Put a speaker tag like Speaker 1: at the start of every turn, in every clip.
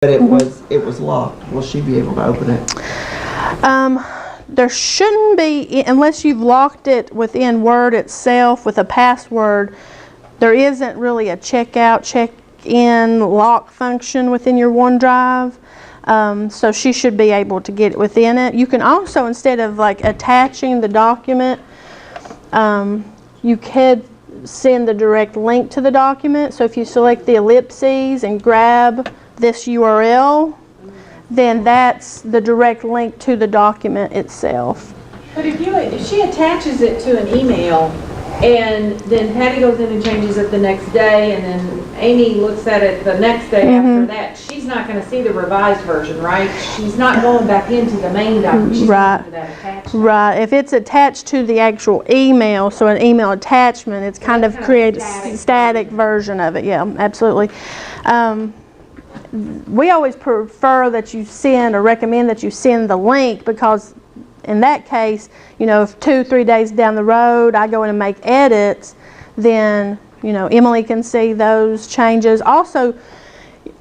Speaker 1: But it was locked. Will she be able to open it?
Speaker 2: There shouldn't be, unless you've locked it within Word itself with a password. There isn't really a checkout, check-in lock function within your OneDrive. So she should be able to get it within it. You can also, instead of like attaching the document, you could send the direct link to the document. So if you select the ellipses and grab this URL, then that's the direct link to the document itself.
Speaker 3: But if she attaches it to an email, and then Patty goes in and changes it the next day, and then Amy looks at it the next day after that, she's not going to see the revised version, right? She's not going back into the main document. She's going to that attachment.
Speaker 2: Right. If it's attached to the actual email, so an email attachment, it's kind of creates a static version of it. Yeah, absolutely. We always prefer that you send, or recommend that you send the link, because in that case, you know, if 2-3 days down the road I go in and make edits, then, you know, Emily can see those changes. Also,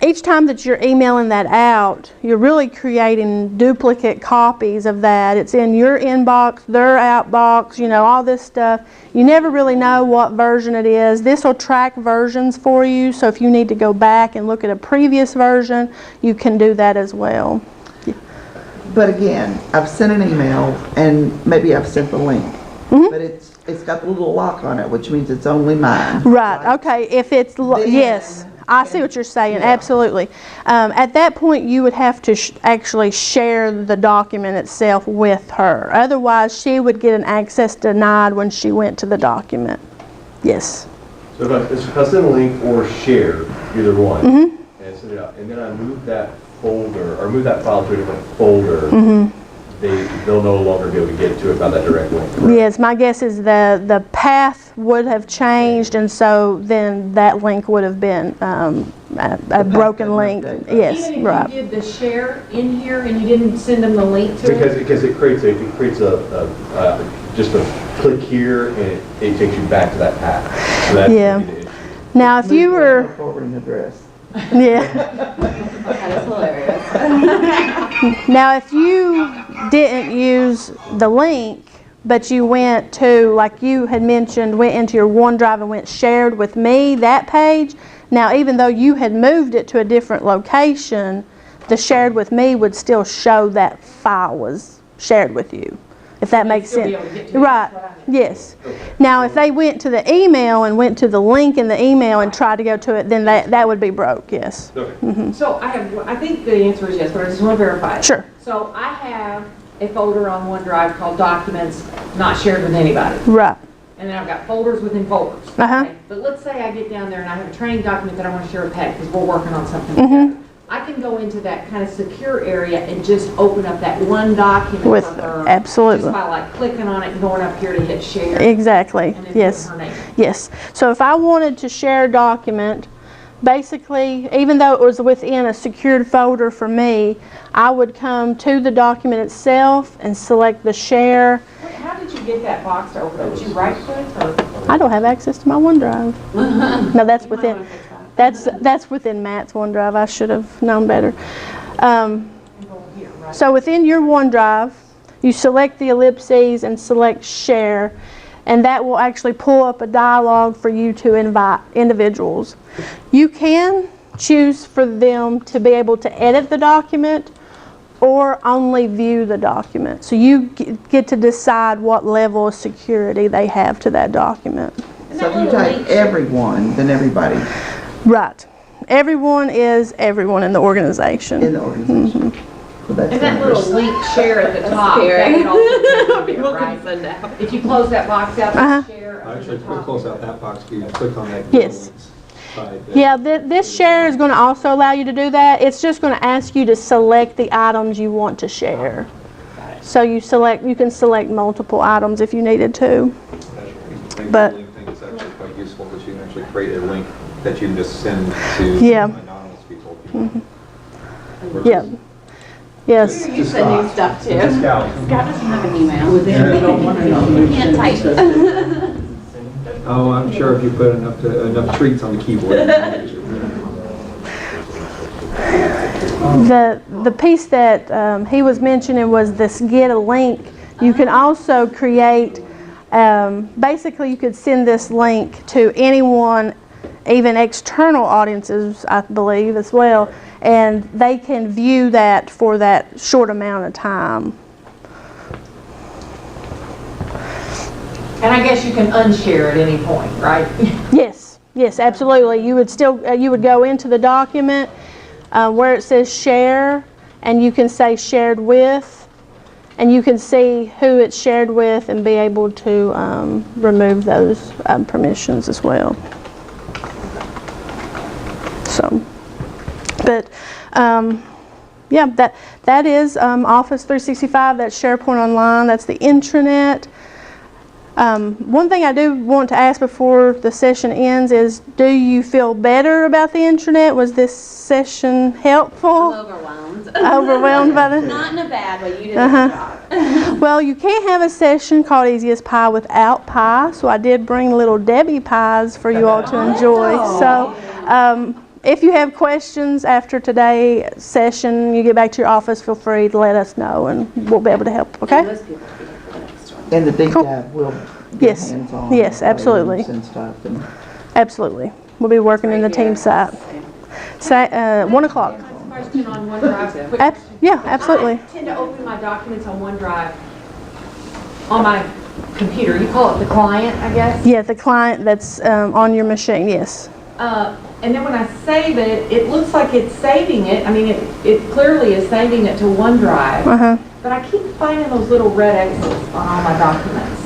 Speaker 2: each time that you're emailing that out, you're really creating duplicate copies of that. It's in your inbox, their outbox, you know, all this stuff. You never really know what version it is. This will track versions for you, so if you need to go back and look at a previous version, you can do that as well.
Speaker 1: But again, I've sent an email, and maybe I've sent the link, but it's got the little lock on it, which means it's only mine.
Speaker 2: Right. Okay. If it's yes, I see what you're saying. Yeah. Absolutely. At that point, you would have to actually share the document itself with her. Otherwise, she would get an access denied when she went to the document. Yes.
Speaker 4: So if I send a link or share, either one, and send it out, and then I move that folder or move that file to a different folder, they'll no longer be able to get to it by that direct link. Correct?
Speaker 2: Yes, my guess is the path would have changed, and so then that link would have been a broken link. Yes,
Speaker 3: even if
Speaker 2: right.
Speaker 3: you did the share in here and you didn't send them the link to
Speaker 4: Because it creates just a click here, and it takes you back to that path. So that's
Speaker 2: Yeah.
Speaker 4: the issue.
Speaker 2: Now, if you were
Speaker 1: Forwarding address.
Speaker 2: yeah.
Speaker 5: That is hilarious.
Speaker 2: Now, if you didn't use the link, but you went to, like you had mentioned, went into your OneDrive and went shared with me, that page, now even though you had moved it to a different location, the shared with me would still show that file was shared with you, if that makes sense. Right. Yes. Now, if they went to the email and went to the link in the email and tried to go to it, then that would be broke. Yes.
Speaker 4: Okay.
Speaker 3: So I think the answer is yes, but I just want to verify it.
Speaker 2: Sure.
Speaker 3: So I have a folder on OneDrive called Documents Not Shared with Anybody.
Speaker 2: Right.
Speaker 3: And then I've got folders within folders.
Speaker 2: Uh-huh.
Speaker 3: But let's say I get down there and I have a training document that I want to share with Pat because we're working on something together. I can go into that kind of secure area and just open up that one document
Speaker 2: With
Speaker 3: for her.
Speaker 2: absolutely.
Speaker 3: Just by like clicking on it and going up here to hit share.
Speaker 2: Exactly.
Speaker 3: And then
Speaker 2: Yes.
Speaker 3: putting her name.
Speaker 2: Yes. So if I wanted to share a document, basically, even though it was within a secured folder for me, I would come to the document itself and select the share.
Speaker 3: How did you get that box to open? Did you right click or?
Speaker 2: I don't have access to my OneDrive. No, that's
Speaker 3: You might
Speaker 2: within.
Speaker 3: wanna fix that.
Speaker 2: That's within Matt's OneDrive. I should have known better.
Speaker 3: And go here, right?
Speaker 2: So within your OneDrive, you select the ellipses and select share, and that will actually pull up a dialog for you to invite individuals. You can choose for them to be able to edit the document or only view the document. So you get to decide what level of security they have to that document.
Speaker 1: So if you type everyone, then everybody
Speaker 2: Right. Everyone is everyone in the organization.
Speaker 1: in the organization. So that's
Speaker 3: And that little link share at the top, that could also be there, right? If you close that box out, share at
Speaker 6: Actually,
Speaker 3: the
Speaker 6: if you close
Speaker 3: top.
Speaker 6: out that box, you click on that.
Speaker 2: Yes.
Speaker 6: Side there.
Speaker 2: Yeah, this share is going to also allow you to do that. It's just going to ask you to select the items you want to share. So you can select multiple items if you needed to. But-
Speaker 6: The link thing is actually quite useful because you can actually create a link that you can just send to
Speaker 2: Yeah.
Speaker 6: anonymous people.
Speaker 2: Yeah. Yes.
Speaker 5: You send new stuff too.
Speaker 4: Scout.
Speaker 5: Scott doesn't have an email. He can't type.
Speaker 6: Oh, I'm sure if you put enough treats on the keyboard.
Speaker 2: The piece that he was mentioning was this get a link. You can also create, basically you could send this link to anyone, even external audiences, I believe, as well, and they can view that for that short amount of time.
Speaker 3: And I guess you can unshare at any point, right?
Speaker 2: Yes, yes, absolutely. You would still, you would go into the document where it says share, and you can say shared with, and you can see who it's shared with and be able to remove those permissions as well. So, but yeah, that is Office 365. That's SharePoint Online. That's the intranet. One thing I do want to ask before the session ends is, do you feel better about the intranet? Was this session helpful?
Speaker 5: I'm overwhelmed.
Speaker 2: Overwhelmed by the...
Speaker 5: Not in a bad way, you did a good job.
Speaker 2: Well, you can't have a session called Easy as Pie without pie, so I did bring little Debbie pies for you all to enjoy. So if you have questions after today's session, you get back to your office, feel free to let us know, and we'll be able to help, okay?
Speaker 5: And those people will be here for the next one.
Speaker 1: And the deep
Speaker 2: Cool.
Speaker 1: dive will get
Speaker 2: Yes.
Speaker 1: hands-on.
Speaker 2: Yes, absolutely.
Speaker 1: ratings And stuff. And
Speaker 2: Absolutely. We'll be working in the team site. 1 o'clock.
Speaker 3: Question on OneDrive. Quick question.
Speaker 2: Yeah, absolutely.
Speaker 3: I tend to open my documents on OneDrive on my computer. You call it the client, I guess?
Speaker 2: Yeah, the client that's on your machine, yes.
Speaker 3: And then when I save it, it looks like it's saving it. I mean, it clearly is saving it to OneDrive.
Speaker 2: Uh-huh.
Speaker 3: But I keep finding those little red X's on all my documents.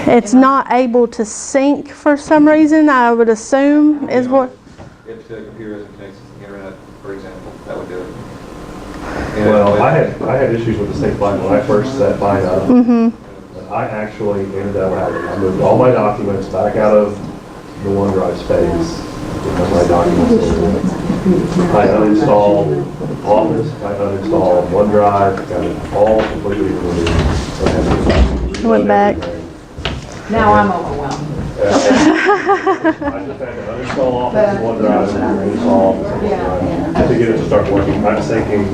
Speaker 2: It's not able to sync for some reason, I would assume, is what...
Speaker 6: If the computer isn't connected to the internet, for example, that would do it.
Speaker 7: Well, I had issues with the sync button when I first set mine up.
Speaker 2: Mm-hmm.
Speaker 7: I actually ended up I moved all my documents back out of the OneDrive space because my documents were in it. I uninstalled Office, I uninstalled OneDrive, got it all completely removed.
Speaker 2: Went back.
Speaker 3: Now I'm overwhelmed.
Speaker 7: I just had to uninstall Office and OneDrive and reinstall Office and OneDrive to get it to start working. I'm syncing,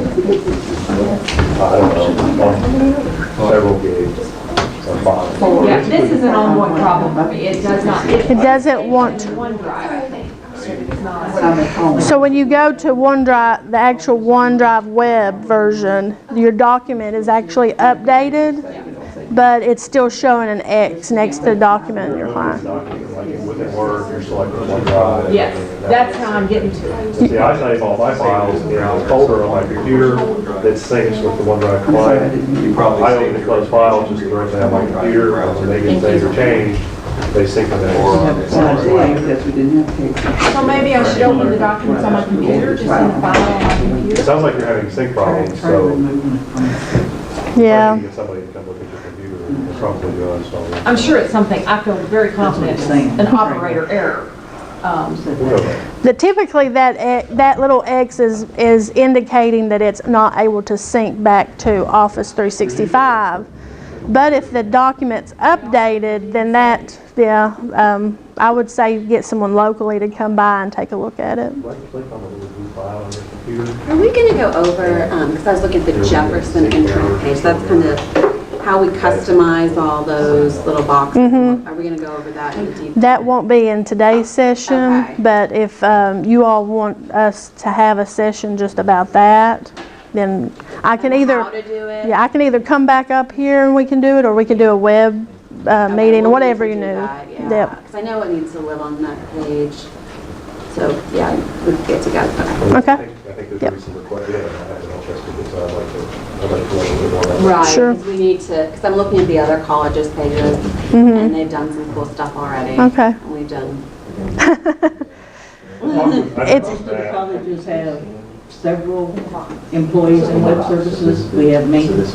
Speaker 7: I don't know, on several gigs or five.
Speaker 3: Yeah, this is an ongoing problem for me. It does not.
Speaker 2: It doesn't want to.
Speaker 3: OneDrive, I think. It's not.
Speaker 1: when I'm at home.
Speaker 2: So when you go to OneDrive, the actual OneDrive web version, your document is actually updated, but it's still showing an X next to the document in your client.
Speaker 7: Like within Word, you're selecting OneDrive.
Speaker 3: Yes, that's how I'm getting to it.
Speaker 7: See, I save all my files in a folder on my computer that syncs with the OneDrive client. I open and close files just directly on my computer, and when they get saved or changed, they sync with it.
Speaker 3: So maybe I should open the documents on my computer, just in the file on my
Speaker 7: It
Speaker 3: computer?
Speaker 7: sounds like you're having sync problems, so
Speaker 2: Yeah.
Speaker 7: you get somebody to come look at your computer and probably do uninstall it.
Speaker 3: I'm sure it's something, I feel very confident it's an operator error.
Speaker 2: Typically that little X is indicating that it's not able to sync back to Office 365. But if the document's updated, then that, I would say get someone locally to come by and take a look at it.
Speaker 5: Are we going to go over, because I was looking at the Jefferson Intranet page, that's kind of how we customize all those little boxes. Are we going to go over that in detail?
Speaker 2: That won't be in today's session,
Speaker 5: Okay.
Speaker 2: but if you all want us to have a session just about that, then I can either...
Speaker 5: How to do it?
Speaker 2: Yeah, I can either come back up here and we can do it, or we can do a web meeting, or whatever you need.
Speaker 5: Yeah,
Speaker 2: Yep.
Speaker 5: because I know it needs to live on that page. So, yeah, we'd get together.
Speaker 2: Okay.
Speaker 7: I think there's some requests, yeah, I haven't all tested it, so I'd like to learn a little bit more about that.
Speaker 5: Right,
Speaker 2: Sure.
Speaker 5: because we need to, because I'm looking at the other colleges' pages, and they've done some cool stuff already.
Speaker 2: Okay.
Speaker 5: And we've done,
Speaker 2: It's-
Speaker 8: Most of the colleges have several employees in web services. We have maintenance.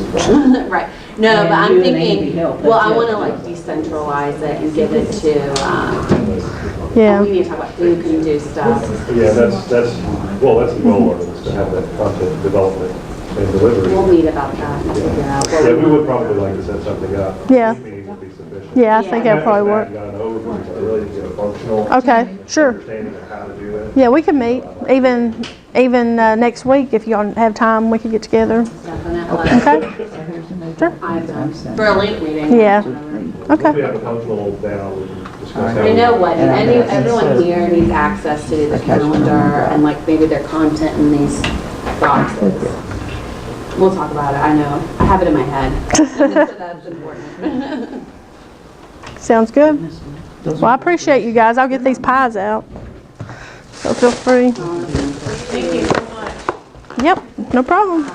Speaker 5: right. No, but
Speaker 8: And
Speaker 5: I'm
Speaker 8: you and Amy
Speaker 5: thinking,
Speaker 8: help,
Speaker 5: well, I
Speaker 8: that's
Speaker 5: want
Speaker 8: it.
Speaker 5: to like decentralize it and give it to,
Speaker 2: Yeah.
Speaker 5: we need to talk about who can do stuff.
Speaker 7: Yeah, that's the goal of it, is to have that content development and delivery.
Speaker 5: We'll meet about that and figure out. what
Speaker 7: Yeah, we would
Speaker 5: want.
Speaker 7: probably like to set something up.
Speaker 2: Yeah.
Speaker 7: These meetings would be sufficient.
Speaker 2: Yeah, I think that'd probably work.
Speaker 7: Got an overview, so really to get a functional
Speaker 2: Okay, sure.
Speaker 7: understanding of how to do it.
Speaker 2: Yeah, we can meet. even next week, if y'all have time, we could get together.
Speaker 5: Definitely.
Speaker 2: Okay? Sure.
Speaker 5: I have time. For a late meeting.
Speaker 2: Yeah.
Speaker 7: Once we
Speaker 2: Okay.
Speaker 7: have the functional down, we can discuss how.
Speaker 5: I know what,
Speaker 1: And I'm gonna
Speaker 5: everyone here needs access to the calendar and like maybe their content in these boxes. We'll talk about it, I know. I have it in my head. So that's important.
Speaker 2: Sounds good. Well, I appreciate you guys. I'll get these pies out. So feel free.
Speaker 3: Thank you so much.
Speaker 2: Yep, no problem.